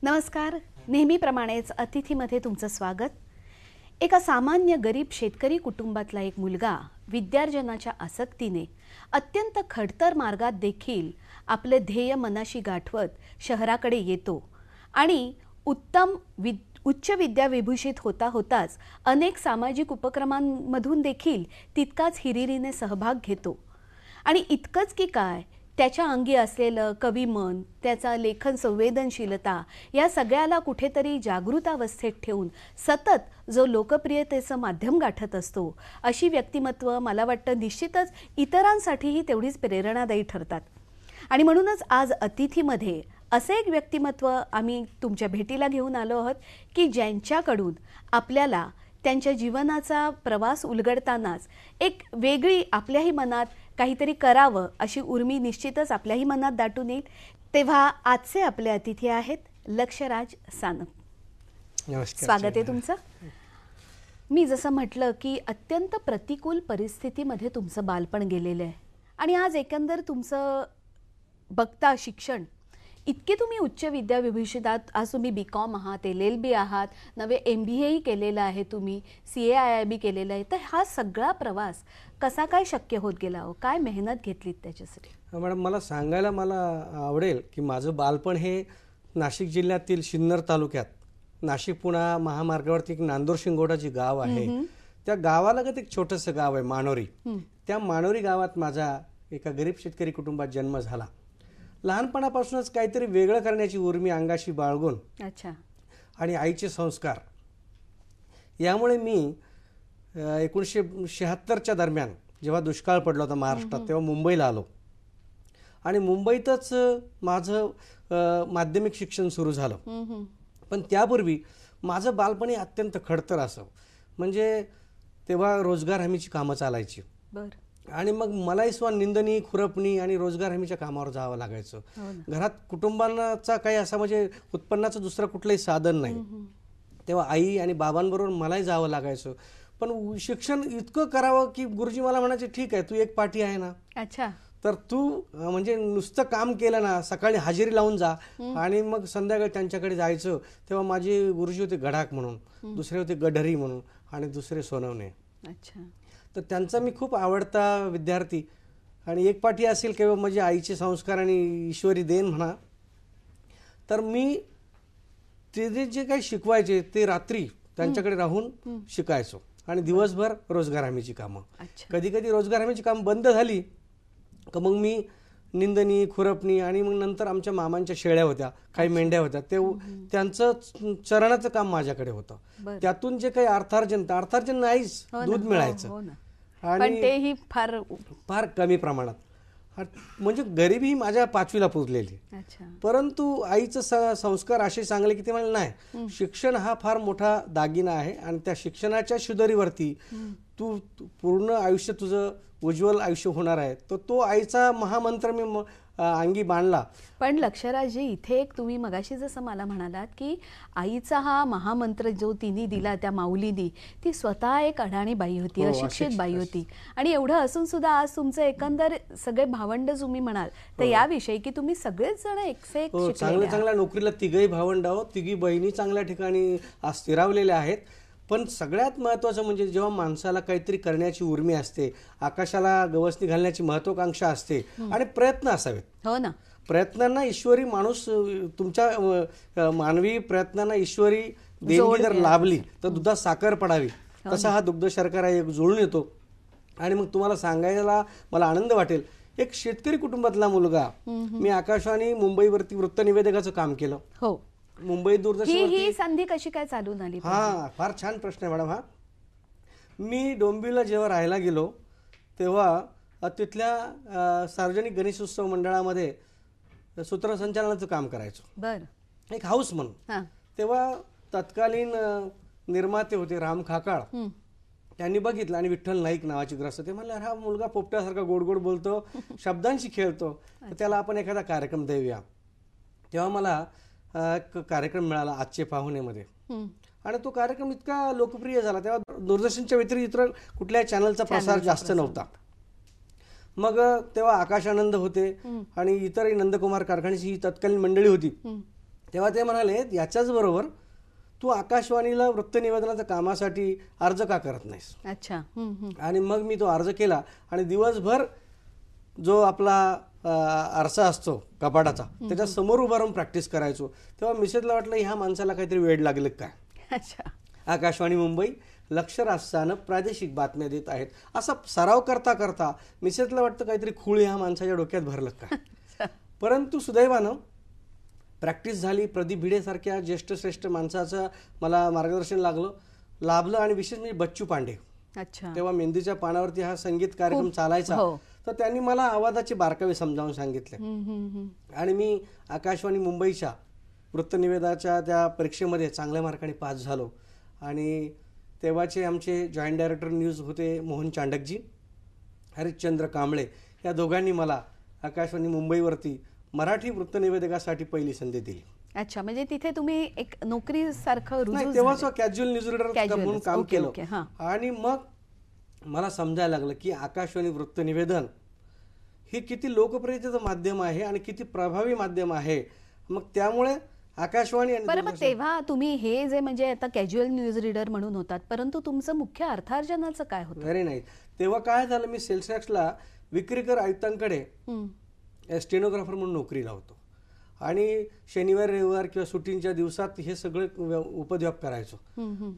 नमस्कार. नेहमीप्रमाणेच अतिथीमध्ये तुमचं स्वागत. एका सामान्य गरीब शेतकरी कुटुंबातला एक मुलगा विद्यार्जनाच्या आसक्तीने अत्यंत खडतर मार्गात देखील आपले ध्येय मनाशी गाठवत शहराकडे येतो आणि उच्च विद्याविभूषित होताच अनेक सामाजिक उपक्रमांमधून देखील तितकाच हिरिरीने सहभाग घेतो. आणि इतकंच की काय, त्याच्या अंगी असलेलं कविमन, त्याचा लेखन संवेदनशीलता या सगळ्याला कुठेतरी जागृतावस्थेत ठेवून सतत जो लोकप्रियतेचं माध्यम गाठत असतो, अशी व्यक्तिमत्व मला वाटतं निश्चितच इतरांसाठीही तेवढीच प्रेरणादायी ठरतात. आणि म्हणूनच आज अतिथीमध्ये असे एक व्यक्तिमत्व आम्ही तुमच्या भेटीला घेऊन आलो आहोत की ज्यांच्याकडून आपल्याला त्यांच्या जीवनाचा प्रवास उलगडतानाच एक वेगळी आपल्याही मनात काहीतरी करावं अशी उर्मी निश्चितच आपल्याही मनात दाटून येईल. तेव्हा आजचे आपले अतिथी आहेत लक्षराज सानप. स्वागत आहे तुमचं. मी जसं म्हटलं की अत्यंत प्रतिकूल परिस्थितीमध्ये तुमचं बालपण गेलेलं आहे आणि आज एकंदर तुमचं बघता शिक्षण इतके तुम्ही उच्च विद्याविभूषित आहात. आज तुम्ही BCom आहात, LLB आहात, नवे MBAही केलेलं आहे, तुम्ही CAIIB केलेलं आहे. तर हा सगळा प्रवास कसा काय शक्य होत गेला हो? काय मेहनत घेतलीत त्याच्यासाठी? मॅडम, मला सांगायला आवडेल की माझं बालपण हे नाशिक जिल्ह्यातील सिन्नर तालुक्यात नाशिक पुणा महामार्गावरती एक नांदूर शिंगोटा जी गाव आहे, त्या गावालगत एक छोटंसं गाव आहे मानोरी. त्या मानोरी गावात माझा एका गरीब शेतकरी कुटुंबात जन्म झाला. लहानपणापासूनच काहीतरी वेगळं करण्याची उर्मी अंगाशी बाळगून आणि आईचे संस्कार यामुळे मी 1976च्या दरम्यान जेव्हा दुष्काळ पडला होता महाराष्ट्रात, तेव्हा मुंबईला आलो आणि मुंबईतच माझं माध्यमिक शिक्षण सुरू झालं. पण त्यापूर्वी माझं बालपण हे अत्यंत खडतर असं, म्हणजे तेव्हा रोजगार हमीची कामं चालायची आणि मग मलाही निंदणी, खुरपणी आणि रोजगार हमीच्या कामावर जावं लागायचं. घरात कुटुंबांचा काही असा म्हणजे उत्पन्नाचं दुसरं कुठलंही साधन नाही. तेव्हा आई आणि बाबांबरोबर मलाही जावं लागायचं. पण शिक्षण इतकं करावं की गुरुजी मला म्हणायचे, ठीक आहे तू एक पाठी आहे ना, अच्छा तर तू म्हणजे नुसतं काम केलं ना, सकाळी हजेरी लावून जा आणि मग संध्याकाळी त्यांच्याकडे जायचं. तेव्हा माझे गुरुजी होते गडाख म्हणून, दुसरे होते गडहरी म्हणून आणि दुसरे सोनवणे. अच्छा. तर त्यांचा मी खूप आवडता विद्यार्थी आणि एक पाठी असेल किंवा म्हणजे आईचे संस्कार आणि ईश्वरी देण म्हणा. तर मी ते जे काही शिकवायचे ते रात्री त्यांच्याकडे राहून शिकायचो आणि दिवसभर रोजगार हमीची कामं. कधी कधी रोजगार हमीची कामं बंद झाली का मग मी निंदणी, खुरपणी आणि मग नंतर आमच्या मामांच्या शेळ्या होत्या, काही मेंढ्या होत्या, त्यांचं चरणाचं काम माझ्याकडे होतं. त्यातून जे काही अर्थार्जन नाहीच, दूध मिळायचं आणि तेही फार कमी प्रमाणात. म्हणजे गरिबी ही माझ्या 5वीला पुजलेली. परंतु आईचं संस्कार असे चांगले की ते म्हणाले नाही, शिक्षण हा फार मोठा दागिना आहे आणि त्या शिक्षणाच्या शिदोरीवरती तू पूर्ण आयुष्य तुझं उज्ज्वल आयुष्य होणार आहे. तर तो आईचा महामंत्र मी अंगी बांधला. पण लक्षराजी, इथे एक तुम्ही मगाशी जसं मला म्हणालात की आईचा हा महामंत्र जो तिने दिला त्या माऊलीनी, ती स्वतः एक अडाणी बाई होती, अशिक्षित बाई होती आणि एवढं असून सुद्धा आज तुमचं एकंदर सगळे भावंड तुम्ही म्हणाल तर याविषयी की तुम्ही सगळेच जण एक चांगल्या नोकरीला तिघही भावंड आहोत, तिघी बहिणी चांगल्या ठिकाणी स्थिरावलेल्या आहेत. पण सगळ्यात महत्त्वाचं म्हणजे जेव्हा माणसाला काहीतरी करण्याची उर्मी असते, आकाशाला गवसणी घालण्याची महत्वाकांक्षा असते आणि प्रयत्न असावेत. हो ना. प्रयत्नांना ईश्वरी माणूस, तुमच्या मानवी प्रयत्नांना ईश्वरी देणगी जर लाभली तर दुधात साखर पडावी, तसा हा दुग्ध शर्करा एक जुळून येतो. आणि मग तुम्हाला सांगायला मला आनंद वाटेल, एक शेतकरी कुटुंबातला मुलगा, मी आकाशवाणी मुंबईवरती वृत्तनिवेदकाचं काम केलं. हो. मुंबई ही दूरदर्शनवरती. संधी कशी काय चालून आली? हा, फार छान प्रश्न आहे मॅडम हा. मी डोंबिवलीला जेव्हा राहायला गेलो तेव्हा तिथल्या सार्वजनिक गणेशोत्सव मंडळामध्ये सूत्रसंचालनाचं काम करायचो, बर. एक हाऊस म्हणून. हा. तेव्हा तत्कालीन निर्माते होते राम खाकाळ, त्यांनी बघितलं आणि विठ्ठल नाईक नावाची ग्रस्त. ते म्हणले, हा मुलगा पोपट्यासारखा गोड गोड बोलतो, शब्दांशी खेळतो, तर त्याला आपण एखादा कार्यक्रम देऊया. तेव्हा मला एक कार्यक्रम मिळाला आजचे पाहुणेमध्ये, आणि तो कार्यक्रम इतका लोकप्रिय झाला. तेव्हा दूरदर्शनच्या व्यतिरिक्त कुठल्याही चॅनलचा प्रसार जास्त नव्हता. मग तेव्हा आकाश आनंद होते आणि इतरही नंदकुमार कारखानीची ही तत्कालीन मंडळी होती. तेव्हा ते म्हणाले, याच्याच बरोबर तू आकाशवाणीला वृत्तनिवेदनाच्या कामासाठी अर्ज का करत नाहीस? अच्छा. आणि मग मी तो अर्ज केला आणि दिवसभर जो आपला आरसा असतो कपाटाचा, त्याच्या समोर उभा राहून प्रॅक्टिस करायचो. तेव्हा मिसेसला वाटलं, ह्या माणसाला काहीतरी वेड लागलं काय. अच्छा. आकाशवाणी मुंबई लक्ष राष्ट्रानं प्रादेशिक बातम्या देत आहेत असा सराव करता करता मिसेसला वाटतं काहीतरी खूळ ह्या माणसाच्या डोक्यात भरलं का. परंतु सुदैवानं प्रॅक्टिस झाली. प्रदीप भिडेसारख्या ज्येष्ठ श्रेष्ठ माणसाचं मला मार्गदर्शन लाभलं आणि विशेष म्हणजे बच्चू पांडे. अच्छा. तेव्हा मेहंदीच्या पानावरती हा संगीत कार्यक्रम चालायचा, तर त्यांनी मला आवाजाचे बारकावे समजावून सांगितले. आणि मी आकाशवाणी मुंबईच्या वृत्तनिवेदनाच्या त्या परीक्षेमध्ये चांगल्या मार्काने पास झालो. आणि तेव्हाचे आमचे जॉईंट डायरेक्टर न्यूज होते मोहन चांडकजी, हरिश्चंद्र कांबळे, या दोघांनी मला आकाशवाणी मुंबईवरती मराठी वृत्तनिवेदकासाठी पहिली संधी दिली. अच्छा, म्हणजे तिथे तुम्ही एक नोकरी सारखं तेव्हाच कॅज्युअल न्यूज रीडर म्हणून काम केलं. आणि मग मला समजायला लागलं की आकाशवाणी वृत्तनिवेदन हे किती लोकप्रियतेचं माध्यम आहे आणि किती प्रभावी माध्यम आहे. मग त्यामुळे आकाशवाणी. बरं, मग तेव्हा तुम्ही हे जे म्हणजे आता कॅज्युअल न्यूज रीडर म्हणून होतात, परंतु तुमचं मुख्य अर्थार्जनाचं काय होतं? Very nice. तेव्हा काय झालं, मी सेल्स टॅक्सला विक्रीकर आयुक्तांकडे स्टेनोग्राफर म्हणून नोकरीला होतो आणि शनिवार रविवार किंवा सुट्टींच्या दिवसात हे सगळे उपद्व्याप करायचो.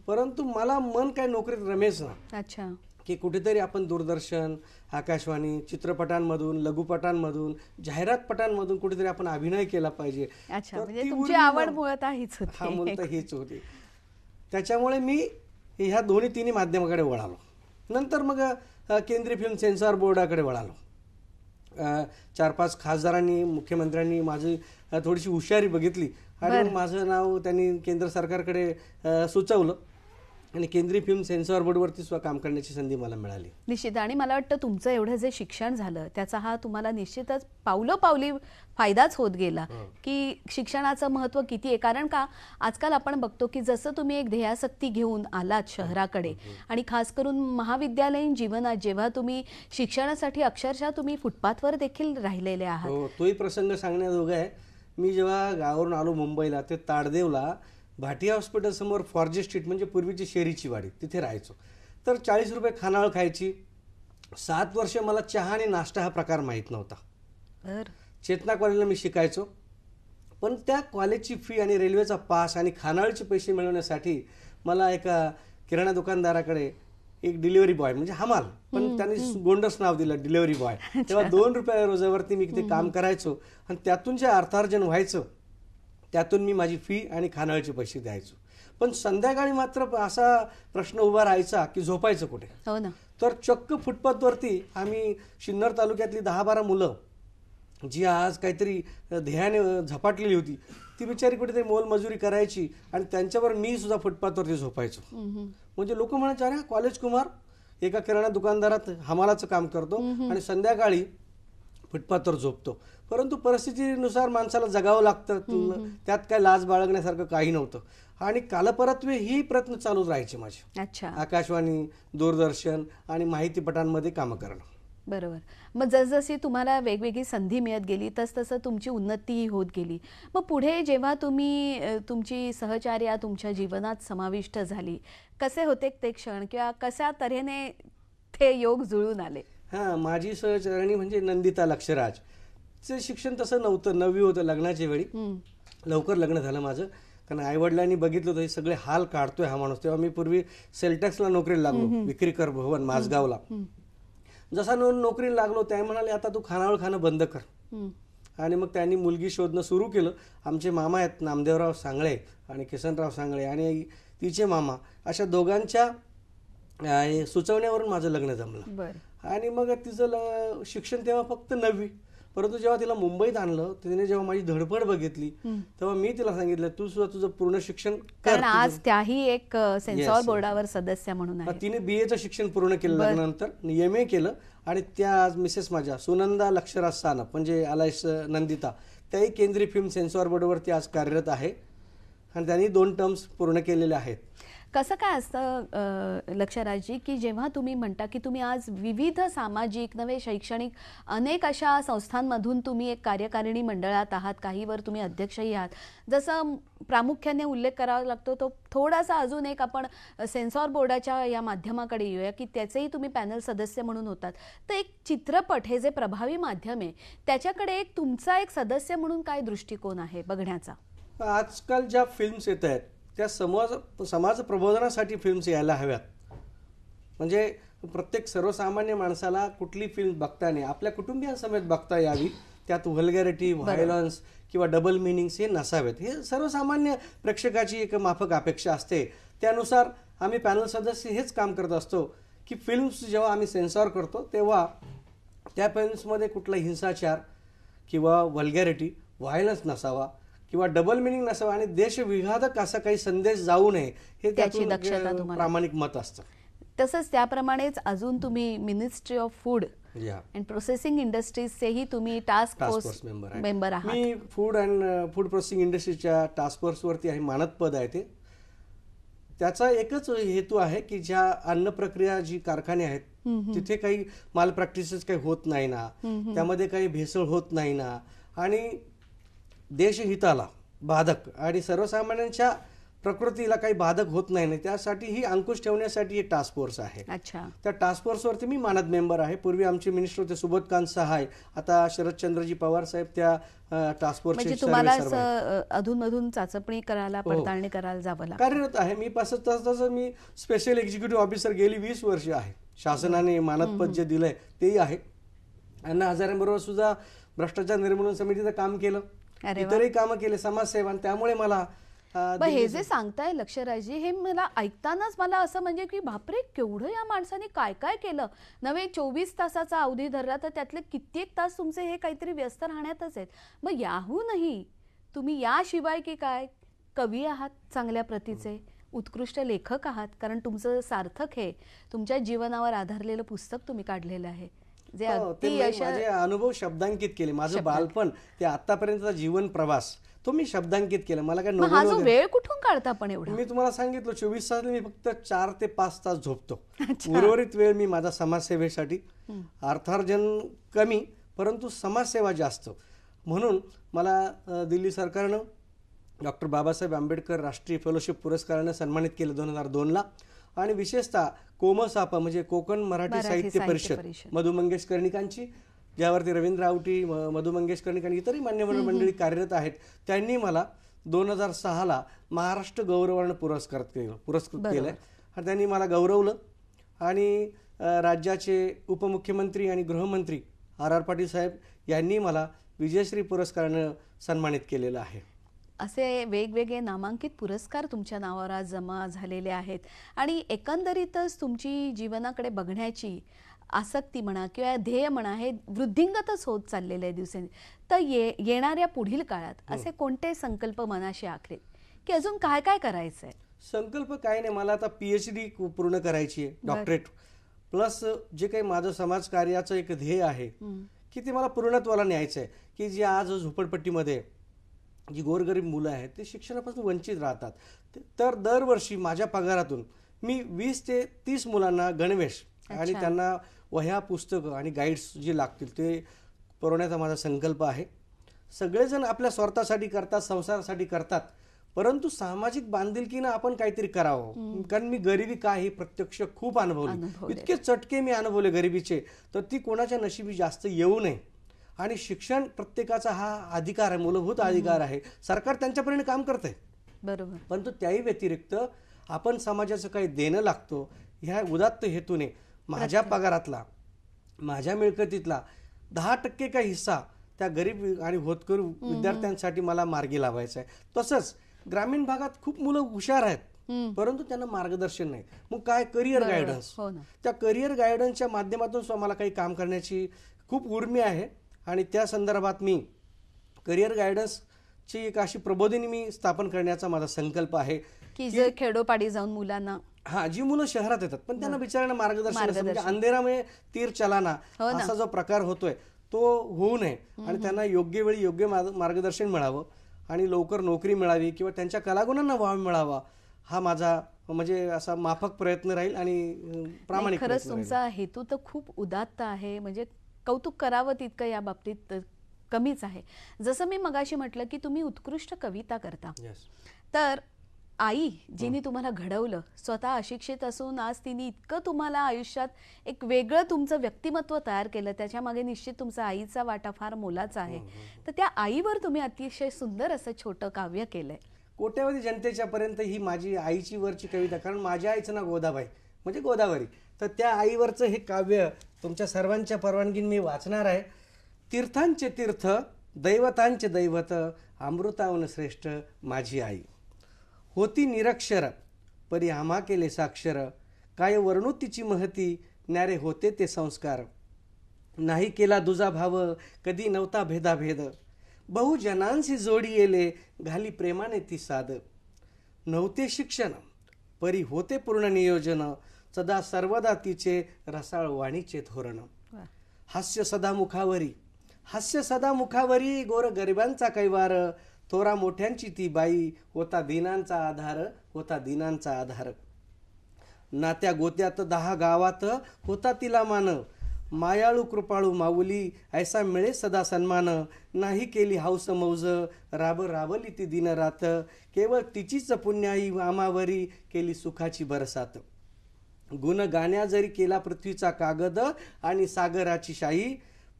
परंतु मला मन काय नोकरीत रमेच ना. अच्छा. की कुठेतरी आपण दूरदर्शन, आकाशवाणी, चित्रपटांमधून, लघुपटांमधून, जाहिरातपटांमधून कुठेतरी आपण अभिनय केला पाहिजे. अच्छा, म्हणजे तुमची आवड मुळतः हीच होती. हा, मुळतः हीच होती. त्याच्यामुळे मी ह्या तिन्ही माध्यमाकडे वळालो. नंतर मग केंद्रीय फिल्म सेन्सॉर बोर्डाकडे वळालो. 4-5 खासदारांनी, मुख्यमंत्र्यांनी माझी थोडीशी हुशारी बघितली आणि मग माझं नाव त्यांनी केंद्र सरकारकडे सुचवलं आणि केंद्रीय फिल्म सेन्सॉर बोर्डवरती सुद्धा काम करण्याची संधी मला मिळाली. निश्चित. आणि मला वाटतं तुमचं एवढं जे शिक्षण झालं त्याचा हा तुम्हाला निश्चितच पावलोपावली फायदाच होत गेला की शिक्षणाचं महत्त्व किती आहे. कारण का आजकाल आपण बघतो की जसं तुम्ही एक ध्येयासक्ती घेऊन आलात शहराकडे आणि खास करून महाविद्यालयीन जीवनात जेव्हा तुम्ही शिक्षणासाठी अक्षरशः तुम्ही फुटपाथवर देखील राहिलेले आहात. तोही प्रसंग सांगण्याजोगा आहे. मी जेव्हा गावावरून आलो मुंबईला, ते ताडदेवला भाटिया हॉस्पिटल समोर फॉर्जे स्ट्रीट म्हणजे पूर्वीची शेरीची वाडी, तिथे राहायचो. तर 40 रुपये खानावळ खायची. 7 वर्ष मला चहा आणि नाश्ता हा प्रकार माहीत नव्हता. चेतना कॉलेजला मी शिकायचो, पण त्या कॉलेजची फी आणि रेल्वेचा पास आणि खानावळीचे पैसे मिळवण्यासाठी मला एका किराणा दुकानदाराकडे एक डिलिव्हरी बॉय म्हणजे हमाल, पण त्यांनी गोंडस नाव दिलं डिलिव्हरी बॉय. तेव्हा 2 रुपये रोजावरती मी ते काम करायचो आणि त्यातून जे अर्थार्जन व्हायचं त्यातून मी माझी फी आणि खानावळीचे पैसे द्यायचो. पण संध्याकाळी मात्र असा प्रश्न उभा राहायचा की झोपायचं कुठे. हो ना. तर चक्क फुटपाथवरती आम्ही सिन्नर तालुक्यातली 10-12 मुलं जी आज काहीतरी ध्येयाने झपाटलेली होती, ती बिचारी कुठेतरी मोलमजुरी करायची आणि त्यांच्यावर मी सुद्धा फुटपाथवरती झोपायचो. म्हणजे लोक म्हणायचे, अरे कॉलेज कुमार एका किराणा दुकानदारात हमालाचं काम करतो आणि संध्याकाळी फुटपाथवर झोपतो. परंतु परिस्थितीनुसार माणसाला जगावं लागतं, त्यात काय लाज बाळगण्यासारखं काही नव्हतं. आणि कालपरत्वे ही प्रयत्न चालू राहायचे माझे. अच्छा. आकाशवाणी, दूरदर्शन आणि माहितीपटांमध्ये कामं करणं. बरोबर. मग जसजशी तुम्हाला वेगवेगळी संधी मिळत गेली तसतसं तुमची उन्नतीही होत गेली. मग पुढे जेव्हा तुम्ही तुमची सहचार्या तुमच्या जीवनात समाविष्ट झाली, कसे होते ते क्षण किंवा कशा तऱ्हेने ते योग जुळून आले? माझी सहचारिणी म्हणजे नंदिता लक्षराज. चे शिक्षण तसं नव्हतं, 9वी होतं लग्नाच्या वेळी. लवकर लग्न झालं माझं, कारण आईवडिलांनी बघितलं होतं हे सगळे हाल काढतोय हा माणूस. तेव्हा मी पूर्वी सेलटॅक्सला नोकरीला लागलो, विक्रीकर भवन माझगावला. जसा नोकरीला लागलो त्या म्हणाले, आता तू खानावळ खाणं बंद कर आणि मग त्यांनी मुलगी शोधणं सुरू केलं. आमचे मामा आहेत नामदेवराव सांगळे आणि किसनराव सांगळे आणि तिचे मामा, अशा दोघांच्या सुचवण्यावरून माझं लग्न जमलं. आणि मग तिचं शिक्षण तेव्हा फक्त 9वी. परंतु जेव्हा तिला मुंबईत आणलं, तिने जेव्हा माझी धडपड बघितली, तेव्हा मी तिला सांगितलं तू सुद्धा तुझं पूर्ण शिक्षण कर. कारण आज त्याही एक सेन्सॉर बोर्डावर सदस्य म्हणून आहे. तिने BA चं शिक्षण पूर्ण केलं, लग्नानंतर MA केलं. आणि त्या आज मिसेस माझ्या सुनंदा लक्षराज सानप म्हणजे आलायस नंदिता, त्याही केंद्रीय फिल्म सेन्सॉर बोर्डावरती आज कार्यरत आहे आणि त्यांनी 2 टर्म्स पूर्ण केलेल्या आहेत. कसं काय असतं लक्षराजजी, की जेव्हा तुम्ही म्हणता की तुम्ही आज विविध सामाजिक नव्हे शैक्षणिक अनेक अशा संस्थांमधून तुम्ही एक कार्यकारिणी मंडळात आहात, काहीवर तुम्ही अध्यक्षही आहात, जसं प्रामुख्याने उल्लेख करावा लागतो तो थोडासा अजून एक आपण सेन्सॉर बोर्डाच्या या माध्यमाकडे येऊया की त्याचेही तुम्ही पॅनल सदस्य म्हणून होतात. तर एक चित्रपट हे जे प्रभावी माध्यम आहे त्याच्याकडे एक तुमचा एक सदस्य म्हणून काय दृष्टिकोन आहे बघण्याचा? आजकाल ज्या फिल्म्स येत आहेत त्या समाज प्रबोधनासाठी फिल्म्स यायला हव्यात. म्हणजे प्रत्येक सर्वसामान्य माणसाला कुठली फिल्म बघताना आपल्या कुटुंबियांसमेत बघता यावी, त्यात व्हल्गॅरिटी, व्हायलन्स किंवा डबल मिनिंग्स हे नसावेत. हे सर्वसामान्य प्रेक्षकाची एक माफक अपेक्षा असते. त्यानुसार आम्ही पॅनल सदस्य हेच काम करत असतो की फिल्म्स जेव्हा आम्ही सेन्सॉर करतो तेव्हा त्या फिल्म्समध्ये कुठला हिंसाचार किंवा व्हल्गॅरिटी, व्हायलन्स नसावा किंवा डबल मिनिंग नसावा आणि देशविघातक असा काही संदेश जाऊ नये हे त्याची प्रामाणिक मत असतं. तसंच त्याप्रमाणेच अजून तुम्ही ministry of food and processing इंडस्ट्रीजचेही तुम्ही टास्क फोर्स मेंबर आहात. मी फूड प्रोसेसिंग इंडस्ट्रीच्या टास्क फोर्सवरती आहे, मानद पद आहे ते. त्याचा एकच हेतू आहे की ज्या अन्न प्रक्रिया जी कारखाने आहेत तिथे काही माल प्रॅक्टिसेस काही होत नाही ना, त्यामध्ये काही भेसळ होत नाही ना, आणि देशहिताला बाधक आणि सर्वसामान्यांच्या प्रकृतीला काही बाधक होत नाही, त्यासाठी ही अंकुश ठेवण्यासाठी ही टास्क फोर्स आहे. त्या टास्क फोर्सवरती मी मानद मेंबर आहे. पूर्वी आमचे मिनिस्टर होते सुबोधकांत सहाय, आता शरदचंद्रजी पवार साहेब त्या टास्क फोर्सचे तुम्हाला अधूनमधून चाचपणी करायला, पडताळणी करायला जावं लागतं. कार्यरत आहे मी. तसं मी स्पेशल एक्झिक्युटिव्ह ऑफिसर गेली 20 वर्ष आहे. शासनाने मानद पद जे दिलंय तेही आहे. अण्णा हजारेंबरोबर सुद्धा भ्रष्टाचार निर्मूलन समितीचं काम केलं, इतरही कामं केले, समाजसेवा. त्यामुळे मला हे जे सांगताय लक्षराजजी, हे मला ऐकतानाच मला असं म्हणजे की बापरे, केवढं या माणसाने काय काय केलं. नव्हे 24 तासाचा अवधी धरला तर त्यातले कित्येक तास तुमचे हे काहीतरी व्यस्त राहण्यातच आहेत. मग याहूनही तुम्ही याशिवाय की काय कवी आहात, चांगल्या प्रतीचे उत्कृष्ट लेखक आहात, कारण तुमचं सार्थक हे तुमच्या जीवनावर आधारलेलं पुस्तक तुम्ही काढलेलं आहे जे माझे अनुभव शब्दांकित केले. माझं बालपण ते आतापर्यंतचा जीवन प्रवास तो मी शब्दांकित केला. मला काय हा जो वेळ कुठून काढता पण एवढा? मी तुम्हाला सांगितलं 24 तास मी फक्त 4 ते 5 तास झोपतो. उर्वरित वेळ मी माझा समाजसेवेसाठी, अर्थार्जन कमी परंतु समाजसेवा जास्त. म्हणून मला दिल्ली सरकारनं डॉक्टर बाबासाहेब आंबेडकर राष्ट्रीय फेलोशिप पुरस्काराने सन्मानित केलं 2002ला. आणि विशेषतः कोमसापा म्हणजे कोकण मराठी साहित्य परिषद मधु मंगेश कर्णिकांची, ज्यावरती रवींद्र आवटी, मधु मंगेश कर्णिक आणि इतरही मान्यवर मंडळी कार्यरत आहेत, त्यांनी मला 2006ला महाराष्ट्र गौरवर्ण पुरस्कृत केलंय. आणि त्यांनी मला गौरवलं. आणि राज्याचे उपमुख्यमंत्री आणि गृहमंत्री RR पाटील साहेब यांनी मला विजयश्री पुरस्कारानं सन्मानित केलेलं आहे. असे वेगवेगळे नामांकित पुरस्कार तुमच्या नावावर आज जमा झालेले आहेत. आणि एकंदरीतच तुमची जीवनाकडे बघण्याची आसक्ती म्हणा किंवा ध्येय म्हणा हे वृद्धिंगतच होत चाललेलं आहे दिवसेंदिवस. तर येणाऱ्या पुढील काळात असे कोणते संकल्प मनाशी आखलेत की अजून काय काय करायचंय? संकल्प काय नाही, मला आता PhD पूर्ण करायची आहे, डॉक्टरेट प्लस जे काही माझं समाजकार्याचं एक ध्येय आहे की ते मला पूर्णत्वाला न्यायचं आहे. की जी आज झोपडपट्टीमध्ये जी गोरगरीब मुलं आहेत ते शिक्षणापासून वंचित राहतात, तर दरवर्षी माझ्या पगारातून मी 20 ते 30 मुलांना गणवेश आणि त्यांना वह्या, पुस्तकं आणि गाईड्स जे लागतील ते पुरवण्याचा माझा संकल्प आहे. सगळेजण आपल्या स्वार्थासाठी करतात, संसारासाठी करतात, परंतु सामाजिक बांधिलकीनं आपण काहीतरी करावं. कारण मी गरिबी काय हे प्रत्यक्ष खूप अनुभवली. इतके चटके मी अनुभवले गरिबीचे, तर ती कोणाच्या नशिबी जास्त येऊ नये. आणि शिक्षण प्रत्येकाचा हा अधिकार आहे, मूलभूत अधिकार आहे. सरकार त्यांच्यापर्यंत काम करते बरोबर, परंतु त्याही व्यतिरिक्त आपण समाजाचं काही देणं लागतो ह्या उदात्त हेतूने माझ्या पगारातला, माझ्या मिळकतीतला 10% का हिस्सा त्या गरीब आणि होतकरू विद्यार्थ्यांसाठी मला मार्गी लावायचं आहे. तसंच ग्रामीण भागात खूप मुलं हुशार आहेत, परंतु त्यांना मार्गदर्शन नाही. मग काय, करिअर गायडन्स. त्या करिअर गायडन्सच्या माध्यमातून सुद्धा मला काही काम करण्याची खूप उर्मी आहे आणि त्या संदर्भात मी करिअर गायडन्सची एक अशी प्रबोधिनी मी स्थापन करण्याचा माझा संकल्प आहे की जे खेडोपाडी जाऊन मुलांना, जी मुलं शहरात येतात पण त्यांना बिचारांना मार्गदर्शन, म्हणजे अंधेरामुळे तीर चलाना असा जो प्रकार होतोय तो होऊ नये आणि त्यांना योग्य वेळी योग्य मार्गदर्शन मिळावं आणि लवकर नोकरी मिळावी किंवा त्यांच्या कलागुणांना वाव मिळावा, हा माझा म्हणजे असा माफक प्रयत्न राहील आणि प्रामाणिक. खरंच तुमचा हेतू तर खूप उदात्त आहे, म्हणजे कौतुक करावं तितकं या बाबतीत कमीच आहे. जसं मी मगाशी म्हटलं की तुम्ही उत्कृष्ट कविता करता, तर आई जिने तुम्हाला घडवलं, स्वतः अशिक्षित असून आज तिने इतकं तुम्हाला आयुष्यात एक वेगळं तुमचं व्यक्तिमत्व तयार केलं, त्याच्या मागे निश्चित तुमचा आईचा वाटा फार मोलाचा आहे. तर त्या आईवर तुम्ही अतिशय सुंदर असं छोटं काव्य केलंय. कोट्यावधी जनतेच्या पर्यंत ही माझी आईची वरची कविता, कारण माझ्या आईचं नाव गोदाबाई म्हणजे गोदावरी, तर त्या आईवरचं हे काव्य तुमच्या सर्वांच्या परवानगीने मी वाचणार आहे. तीर्थांचे तीर्थ, दैवतांचे दैवत, अमृताहून श्रेष्ठ माझी आई. होती निरक्षर परी आम्हा केले साक्षर, काय वर्णू तिची महती, न्यारे होते ते संस्कार. नाही केला दुजा भाव, कधी नव्हता भेदाभेद, बहुजनांशी जोडी येले, घाली प्रेमाने ती साध. नव्हते शिक्षण परी होते पूर्ण नियोजन, सदा सर्वदा तिचे रसाळ वाणीचे धोरण. हास्य सदा मुखावरी, हास्य सदा मुखावरी, गोर गरिबांचा कैवार, थोरा मोठ्यांची ती बाई, होता दिनांचा आधार, होता दिनांचा आधार. नात्या गोत्यात 10 गावात होता तिला मान, मायाळू कृपाळू माऊली, ऐसा मिळे सदा सन्मान. नाही केली हौस मौज, राबली ती दिन रात, केवळ तिचीच पुण्याई आमावरी, केली सुखाची बरसात. गुण गाण्या जरी केला पृथ्वीचा कागद, आणि सागराची शाही,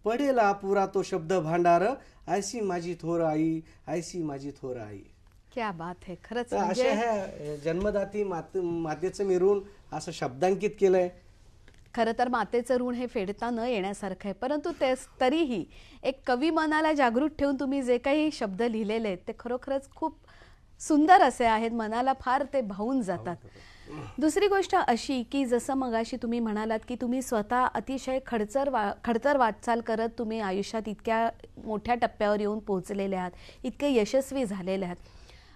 पडेला अपुरा तो शब्द भांडार, ऐसी माझी थोर आई, ऐसी माझी थोर आई. क्या बात है. खरंच असे ह्या जन्मदाती मातेचं मी ऋण असं शब्दांकित केलंय. खरं तर मातेचं ऋण हे फेडता न येण्यासारखं आहे, परंतु तरीही एक कवी मनाला जागृत ठेवून तुम्ही जे काही शब्द लिहिलेले आहेत ते खरोखरच खूप सुंदर असे आहेत, मनाला फार ते भावून जातात. दुसरी गोष्ट अशी की जसं मगाशी तुम्ही म्हणालात की तुम्ही स्वतः अतिशय खडतर वाटचाल करत तुम्ही आयुष्यात इतक्या मोठ्या टप्प्यावर येऊन पोहोचलेले आहात, इतके यशस्वी झालेले आहात.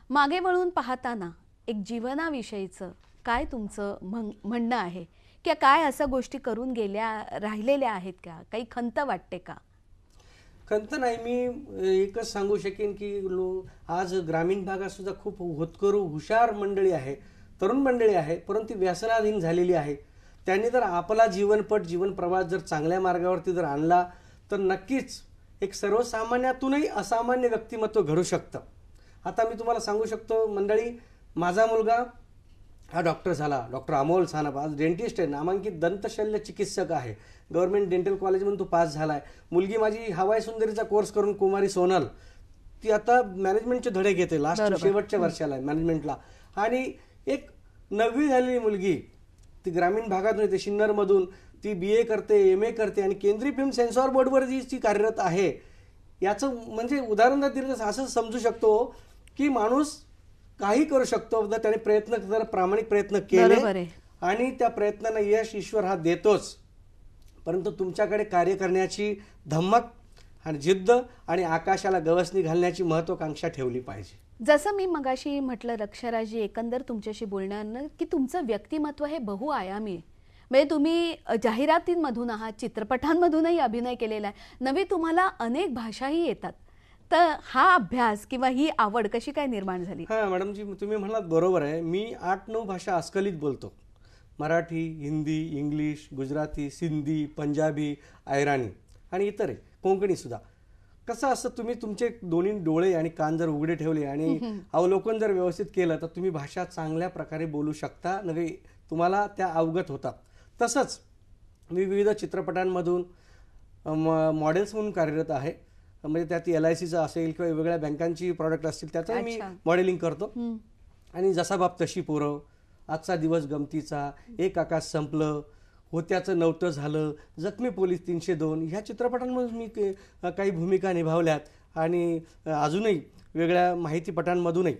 मागे वळून पाहताना एक जीवनाविषयीचं काय तुमचं म्हणणं आहे, की काय अशा गोष्टी करून राहिलेल्या आहेत का, काही खंत वाटते का? खंत नाही, मी एकच सांगू शकेन की आज ग्रामीण भागात सुद्धा खूप होतकरू हुशार मंडळी आहे, तरुण मंडळी आहे, परंतु व्यसनाधीन झालेली आहे. त्यांनी जर आपला जीवन प्रवास जर चांगल्या मार्गावरती जर आणला तर नक्कीच एक सर्वसामान्यातूनही असामान्य व्यक्तिमत्व घडू शकतं. आता मी तुम्हाला सांगू शकतो मंडळी, माझा मुलगा हा डॉक्टर झाला, डॉक्टर अमोल सानप, आज डेंटिस्ट आहे, नामांकित दंतशल्य चिकित्सक आहे, गव्हर्नमेंट डेंटल कॉलेजमधून तो पास झाला आहे. मुलगी माझी हवाई सुंदरीचा कोर्स करून कुमारी सोनल, ती आता मॅनेजमेंटचे धडे घेते, लास्ट शेवटच्या वर्षाला आहे मॅनेजमेंटला. आणि एक 9वी झालेली मुलगी, ती ग्रामीण भागातून येते, सिन्नरमधून, ती BA करते, MA करते आणि केंद्रीय फिल्म सेन्सॉर बोर्डवर जी ती कार्यरत आहे. याचं म्हणजे उदाहरण दिलं तर असं समजू शकतो की माणूस काही करू शकतो जर त्याने प्रामाणिक प्रयत्न केले आणि त्या प्रयत्नांना यश ईश्वर हा देतोच, परंतु तुमच्याकडे कार्य करण्याची धमक आणि जिद्द आणि आकाशाला गवसणी घालण्याची महत्वाकांक्षा ठेवली पाहिजे. जसं मी मगाशी म्हटलं रक्षराजी, एकंदर तुमच्याशी बोलण्यानं की तुमचं व्यक्तिमत्व हे बहुआयामी आहे. म्हणजे तुम्ही जाहिरातींमधून आहात, चित्रपटांमधूनही अभिनय केलेला आहे, नव्हे तुम्हाला अनेक भाषाही येतात. तर हा अभ्यास किंवा ही आवड कशी काय निर्माण झाली? हां मॅडमजी, तुम्ही म्हणालात बरोबर आहे. मी 8-9 भाषा अस्खलित बोलतो. मराठी, हिंदी, इंग्लिश, गुजराती, सिंधी, पंजाबी, ऐराणी आणि इतर आहे, कोंकणी सुद्धा. कसं असतं, तुम्ही तुमचे दोन्ही डोळे आणि कान जर उघडे ठेवले आणि अवलोकन जर व्यवस्थित केलं तर तुम्ही भाषा चांगल्या प्रकारे बोलू शकता, नव्हे तुम्हाला त्या अवगत होतात. तसंच मी विविध चित्रपटांमधून मॉडेल्स म्हणून कार्यरत आहे. म्हणजे त्यात LICचं असेल किंवा वेगवेगळ्या बँकांची प्रॉडक्ट असतील त्याचं मी मॉडेलिंग करतो. आणि जसा बाप तशी पोरं, आजचा दिवस गमतीचा, एक आकाश संपलं, होत्याचं नव्हतं झालं, जखमी पोलीस 302 ह्या चित्रपटांमधून मी काही भूमिका निभावल्यात आणि अजूनही वेगळ्या माहितीपटांमधूनही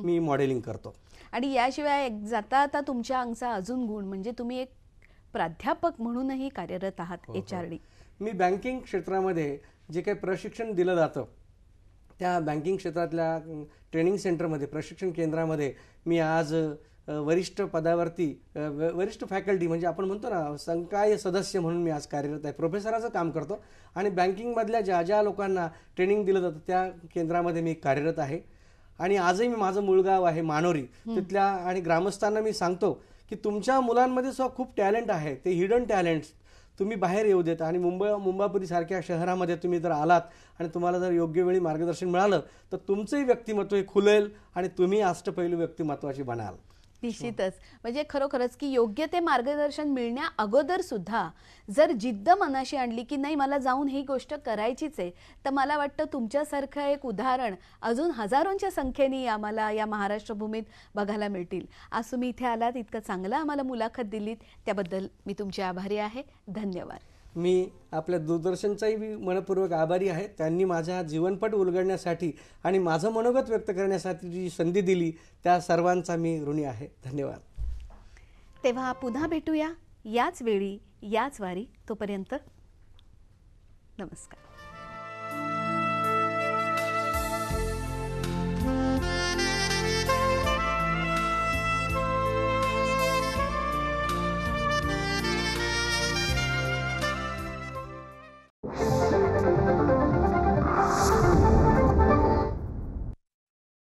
मी मॉडेलिंग करतो. आणि याशिवाय जाता आता तुमच्या अंगचा अजून गुण म्हणजे तुम्ही एक प्राध्यापक म्हणूनही कार्यरत आहात HRD. मी बँकिंग क्षेत्रामध्ये जे काही प्रशिक्षण दिलं जातं त्या बँकिंग क्षेत्रातल्या ट्रेनिंग सेंटरमध्ये, प्रशिक्षण केंद्रामध्ये मी आज वरिष्ठ पदावरती वरिष्ठ फॅकल्टी म्हणजे आपण म्हणतो ना संकाय सदस्य म्हणून मी आज कार्यरत आहे. प्रोफेसराचं काम करतो आणि बँकिंगमधल्या ज्या ज्या लोकांना ट्रेनिंग दिलं जातं त्या केंद्रामध्ये मी कार्यरत आहे. आणि आजही मी माझं मूळ गाव आहे मानोरी, तिथल्या आणि ग्रामस्थांना मी सांगतो की तुमच्या मुलांमध्ये सुद्धा खूप टॅलेंट आहे, ते हिडन टॅलेंट्स तुम्ही बाहेर येऊ देत. आणि मुंबापुरी सारख्या शहरामध्ये तुम्ही जर आलात आणि तुम्हाला जर योग्य वेळी मार्गदर्शन मिळालं तर तुमचंही व्यक्तिमत्व हे खुलेल आणि तुम्ही अष्टपैलू व्यक्तिमत्वाची बनाल. निश्चितच. म्हणजे खरोखरच की योग्य ते मार्गदर्शन मिळण्या अगोदर सुद्धा जर जिद्द मनाशी आणली की नाही मला जाऊन ही गोष्ट करायचीच आहे, तर मला वाटतं तुमच्यासारखं एक उदाहरण अजून हजारोंच्या संख्येने आम्हाला या महाराष्ट्र भूमीत बघायला मिळतील. आज तुम्ही इथे आलात, इतकं चांगलं आम्हाला मुलाखत दिलीत, त्याबद्दल मी तुमची आभारी आहे. धन्यवाद. मी आपल्या दूरदर्शनचाही मी मनपूर्वक आभारी आहे. त्यांनी माझा जीवनपट उलगडण्यासाठी आणि माझं मनोगत व्यक्त करण्यासाठी जी संधी दिली त्या सर्वांचा मी ऋणी आहे. धन्यवाद. तेव्हा पुन्हा भेटूया याच वेळी याच वारी. तोपर्यंत नमस्कार.